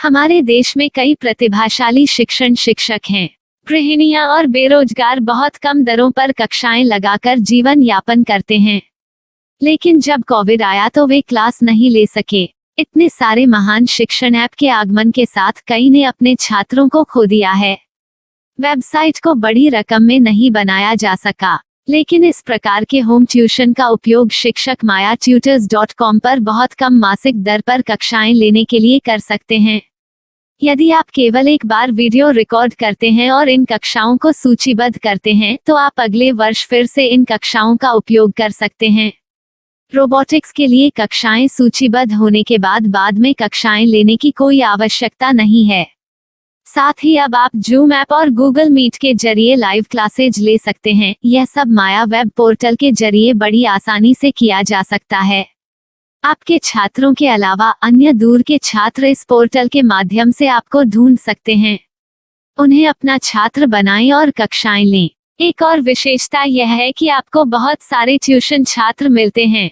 हमारे देश में कई प्रतिभाशाली शिक्षण शिक्षक हैं। गृहिणियां और बेरोजगार बहुत कम दरों पर कक्षाएं लगाकर जीवन यापन करते हैं। लेकिन जब कोविड आया तो वे क्लास नहीं ले सके। इतने सारे महान शिक्षण ऐप के आगमन के साथ कई ने अपने छात्रों को खो दिया है। वेबसाइट को बड़ी रकम में नहीं बनाया जा सका, लेकिन इस प्रकार के होम ट्यूशन का उपयोग शिक्षक myatutors.com पर बहुत कम मासिक दर पर कक्षाएं लेने के लिए कर सकते हैं। यदि आप केवल एक बार वीडियो रिकॉर्ड करते हैं और इन कक्षाओं को सूचीबद्ध करते हैं तो आप अगले वर्ष फिर से इन कक्षाओं का उपयोग कर सकते हैं। रोबोटिक्स के लिए कक्षाएं सूचीबद्ध होने के बाद में कक्षाएं लेने की कोई आवश्यकता नहीं है। साथ ही अब आप जूम ऐप और गूगल मीट के जरिए लाइव क्लासेज ले सकते हैं। यह सब माया वेब पोर्टल के जरिए बड़ी आसानी से किया जा सकता है। आपके छात्रों के अलावा अन्य दूर के छात्र इस पोर्टल के माध्यम से आपको ढूंढ सकते हैं। उन्हें अपना छात्र बनाएं और कक्षाएं लें। एक और विशेषता यह है कि आपको बहुत सारे ट्यूशन छात्र मिलते हैं।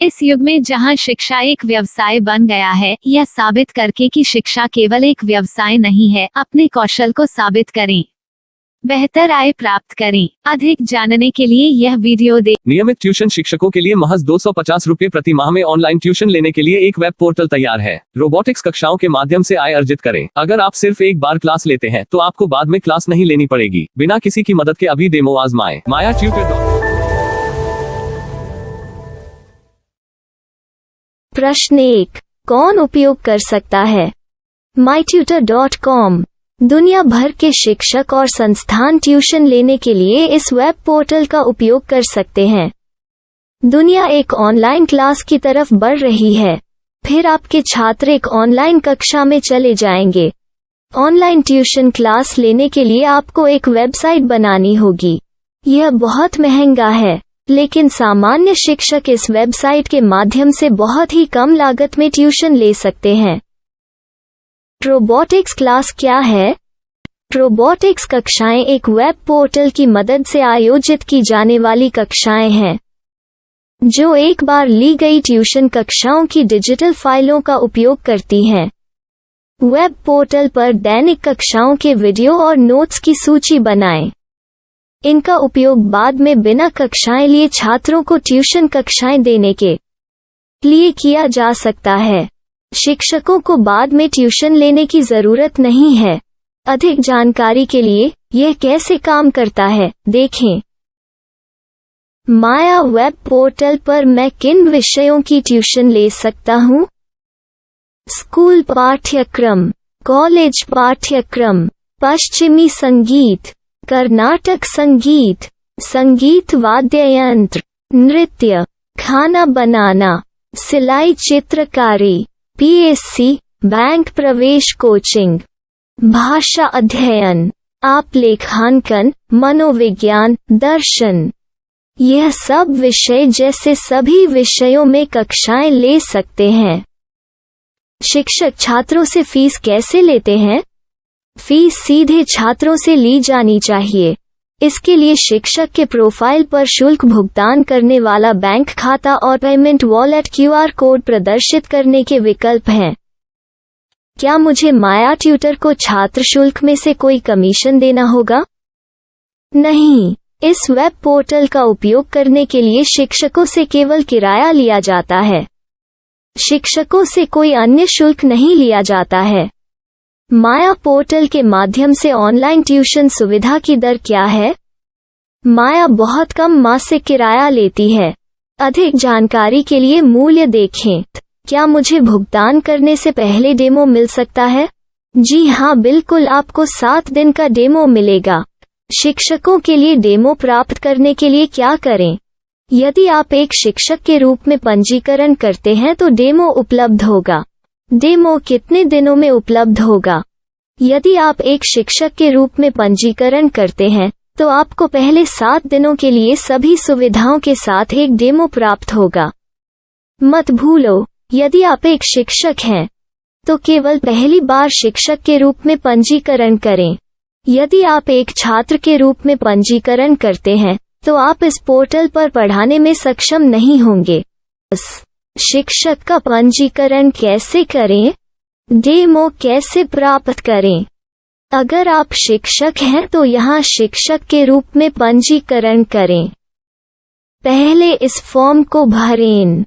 इस युग में जहां शिक्षा एक व्यवसाय बन गया है, यह साबित करके कि शिक्षा केवल एक व्यवसाय नहीं है, अपने कौशल को साबित करें, बेहतर आय प्राप्त करें। अधिक जानने के लिए यह वीडियो देखें। नियमित ट्यूशन शिक्षकों के लिए महज 250 रुपए प्रति माह में ऑनलाइन ट्यूशन लेने के लिए एक वेब पोर्टल तैयार है। रोबोटिक्स कक्षाओं के माध्यम से आय अर्जित करें। अगर आप सिर्फ एक बार क्लास लेते हैं तो आपको बाद में क्लास नहीं लेनी पड़ेगी। बिना किसी की मदद के अभी डेमो आजमाएं। myatutors.com। प्रश्न 1, कौन उपयोग कर सकता है? mytutor.com दुनिया भर के शिक्षक और संस्थान ट्यूशन लेने के लिए इस वेब पोर्टल का उपयोग कर सकते हैं। दुनिया एक ऑनलाइन क्लास की तरफ बढ़ रही है। फिर आपके छात्र एक ऑनलाइन कक्षा में चले जाएंगे। ऑनलाइन ट्यूशन क्लास लेने के लिए आपको एक वेबसाइट बनानी होगी। यह बहुत महंगा है, लेकिन सामान्य शिक्षक इस वेबसाइट के माध्यम से बहुत ही कम लागत में ट्यूशन ले सकते हैं। रोबोटिक्स क्लास क्या है? रोबोटिक्स कक्षाएं एक वेब पोर्टल की मदद से आयोजित की जाने वाली कक्षाएं हैं, जो एक बार ली गई ट्यूशन कक्षाओं की डिजिटल फाइलों का उपयोग करती हैं। वेब पोर्टल पर दैनिक कक्षाओं के वीडियो और नोट्स की सूची बनाएं। इनका उपयोग बाद में बिना कक्षाएं लिए छात्रों को ट्यूशन कक्षाएं देने के लिए किया जा सकता है। शिक्षकों को बाद में ट्यूशन लेने की जरूरत नहीं है। अधिक जानकारी के लिए यह कैसे काम करता है, देखें। माया वेब पोर्टल पर मैं किन विषयों की ट्यूशन ले सकता हूँ? स्कूल पाठ्यक्रम, कॉलेज पाठ्यक्रम, पश्चिमी संगीत, कर्नाटक संगीत, संगीत वाद्य यंत्र, नृत्य, खाना बनाना, सिलाई चित्रकारी, पीएससी, बैंक प्रवेश कोचिंग, भाषा अध्ययन, आप लेखांकन, मनोविज्ञान, दर्शन। यह सब विषय जैसे सभी विषयों में कक्षाएं ले सकते हैं। शिक्षक छात्रों से फीस कैसे लेते हैं? फीस सीधे छात्रों से ली जानी चाहिए। इसके लिए शिक्षक के प्रोफाइल पर शुल्क भुगतान करने वाला बैंक खाता और पेमेंट वॉलेट क्यूआर कोड प्रदर्शित करने के विकल्प हैं। क्या मुझे माया ट्यूटर को छात्र शुल्क में से कोई कमीशन देना होगा? नहीं, इस वेब पोर्टल का उपयोग करने के लिए शिक्षकों से केवल किराया लिया जाता है। शिक्षकों से कोई अन्य शुल्क नहीं लिया जाता है। माया पोर्टल के माध्यम से ऑनलाइन ट्यूशन सुविधा की दर क्या है? माया बहुत कम मासिक किराया लेती है। अधिक जानकारी के लिए मूल्य देखें। क्या मुझे भुगतान करने से पहले डेमो मिल सकता है? जी हाँ, बिल्कुल, आपको 7 दिन का डेमो मिलेगा। शिक्षकों के लिए डेमो प्राप्त करने के लिए क्या करें? यदि आप एक शिक्षक के रूप में पंजीकरण करते हैं तो डेमो उपलब्ध होगा। डेमो कितने दिनों में उपलब्ध होगा? यदि आप एक शिक्षक के रूप में पंजीकरण करते हैं तो आपको पहले 7 दिनों के लिए सभी सुविधाओं के साथ एक डेमो प्राप्त होगा। मत भूलो, यदि आप एक शिक्षक हैं तो केवल पहली बार शिक्षक के रूप में पंजीकरण करें। यदि आप एक छात्र के रूप में पंजीकरण करते हैं तो आप इस पोर्टल पर पढ़ाने में सक्षम नहीं होंगे। शिक्षक का पंजीकरण कैसे करें? डेमो कैसे प्राप्त करें? अगर आप शिक्षक हैं तो यहाँ शिक्षक के रूप में पंजीकरण करें। पहले इस फॉर्म को भरें।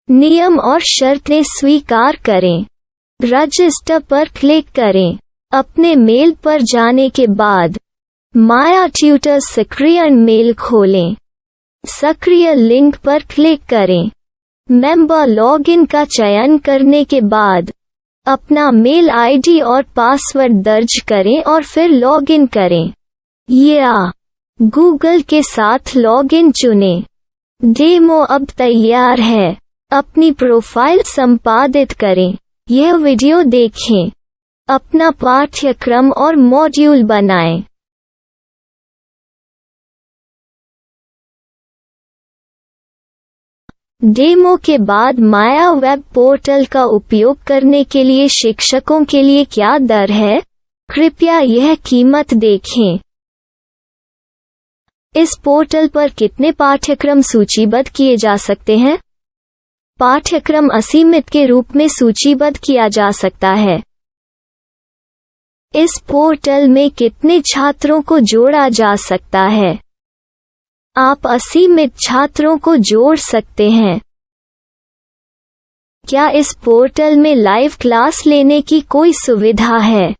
नियम और शर्तें स्वीकार करें। रजिस्टर पर क्लिक करें। अपने मेल पर जाने के बाद माया ट्यूटर सक्रिय मेल खोलें। सक्रिय लिंक पर क्लिक करें। मेंबर लॉगिन का चयन करने के बाद अपना मेल आईडी और पासवर्ड दर्ज करें और फिर लॉगिन करें या गूगल के साथ लॉगिन चुनें। डेमो अब तैयार है। अपनी प्रोफाइल संपादित करें। यह वीडियो देखें। अपना पाठ्यक्रम और मॉड्यूल बनाएं। डेमो के बाद माया वेब पोर्टल का उपयोग करने के लिए शिक्षकों के लिए क्या दर है? कृपया यह कीमत देखें। इस पोर्टल पर कितने पाठ्यक्रम सूचीबद्ध किए जा सकते हैं? पाठ्यक्रम असीमित के रूप में सूचीबद्ध किया जा सकता है। इस पोर्टल में कितने छात्रों को जोड़ा जा सकता है? आप असीमित छात्रों को जोड़ सकते हैं। क्या इस पोर्टल में लाइव क्लास लेने की कोई सुविधा है?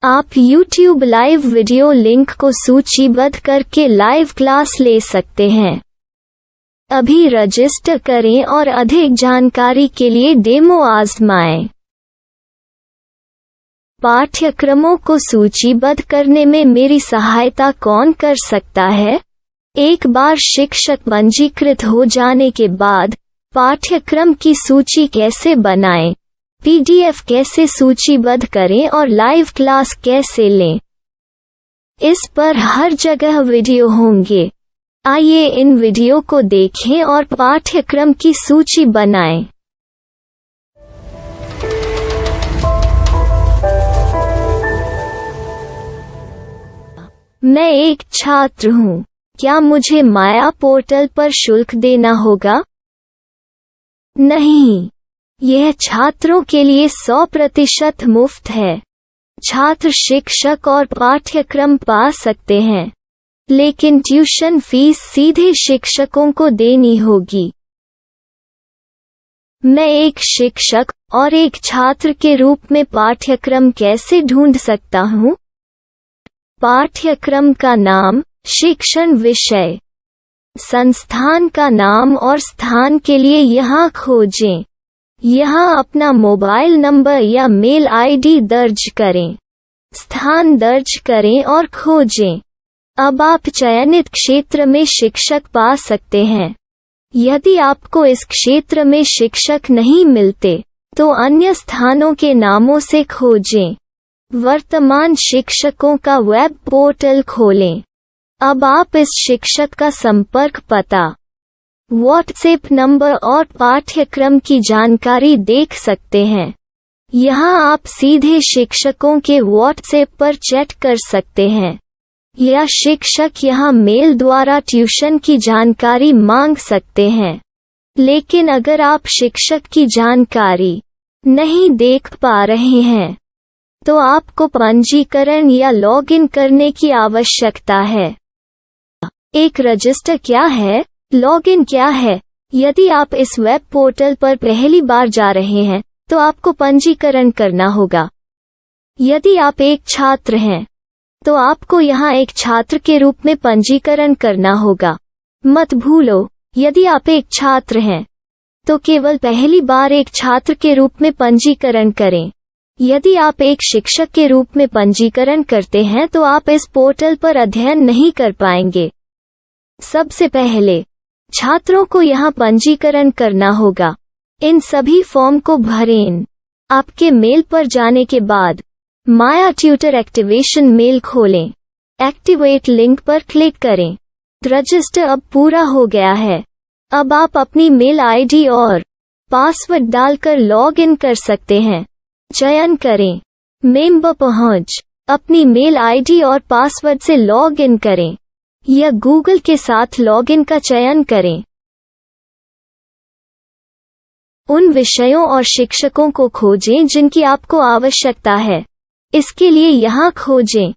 आप YouTube लाइव वीडियो लिंक को सूचीबद्ध करके लाइव क्लास ले सकते हैं। अभी रजिस्टर करें और अधिक जानकारी के लिए डेमो आजमाएं। पाठ्यक्रमों को सूचीबद्ध करने में मेरी सहायता कौन कर सकता है? एक बार शिक्षक पंजीकृत हो जाने के बाद पाठ्यक्रम की सूची कैसे बनाएं? PDF कैसे सूचीबद्ध करें और लाइव क्लास कैसे लें? इस पर हर जगह वीडियो होंगे। आइए इन वीडियो को देखें और पाठ्यक्रम की सूची बनाएं। मैं एक छात्र हूँ। क्या मुझे माया पोर्टल पर शुल्क देना होगा? नहीं, यह छात्रों के लिए 100% मुफ्त है। छात्र शिक्षक और पाठ्यक्रम पा सकते हैं, लेकिन ट्यूशन फीस सीधे शिक्षकों को देनी होगी। मैं एक शिक्षक और एक छात्र के रूप में पाठ्यक्रम कैसे ढूंढ सकता हूँ? पाठ्यक्रम का नाम, शिक्षण विषय, संस्थान का नाम और स्थान के लिए यहाँ खोजें। यहाँ अपना मोबाइल नंबर या मेल आईडी दर्ज करें। स्थान दर्ज करें और खोजें। अब आप चयनित क्षेत्र में शिक्षक पा सकते हैं। यदि आपको इस क्षेत्र में शिक्षक नहीं मिलते, तो अन्य स्थानों के नामों से खोजें। वर्तमान शिक्षकों का वेब पोर्टल खोलें। अब आप इस शिक्षक का संपर्क पता, व्हाट्सएप नंबर और पाठ्यक्रम की जानकारी देख सकते हैं। यहाँ आप सीधे शिक्षकों के व्हाट्सएप पर चैट कर सकते हैं या शिक्षक यहाँ मेल द्वारा ट्यूशन की जानकारी मांग सकते हैं। लेकिन अगर आप शिक्षक की जानकारी नहीं देख पा रहे हैं, तो आपको पंजीकरण या लॉगिन करने की आवश्यकता है। एक रजिस्टर क्या है? लॉगिन क्या है? यदि आप इस वेब पोर्टल पर पहली बार जा रहे हैं, तो आपको पंजीकरण करना होगा। यदि आप एक छात्र हैं, तो आपको यहाँ एक छात्र के रूप में पंजीकरण करना होगा। मत भूलो, यदि आप एक छात्र हैं, तो केवल पहली बार एक छात्र के रूप में पंजीकरण करें। यदि आप एक शिक्षक के रूप में पंजीकरण करते हैं, तो आप इस पोर्टल पर अध्ययन नहीं कर पाएंगे। सबसे पहले छात्रों को यहाँ पंजीकरण करना होगा। इन सभी फॉर्म को भरें। आपके मेल पर जाने के बाद माया ट्यूटर एक्टिवेशन मेल खोलें। एक्टिवेट लिंक पर क्लिक करें। रजिस्टर अब पूरा हो गया है। अब आप अपनी मेल आईडी और पासवर्ड डालकर लॉग इन कर सकते हैं। चयन करें मेंबर पहुंच। अपनी मेल आईडी और पासवर्ड से लॉग इन करें या गूगल के साथ लॉगिन का चयन करें। उन विषयों और शिक्षकों को खोजें जिनकी आपको आवश्यकता है। इसके लिए यहाँ खोजें।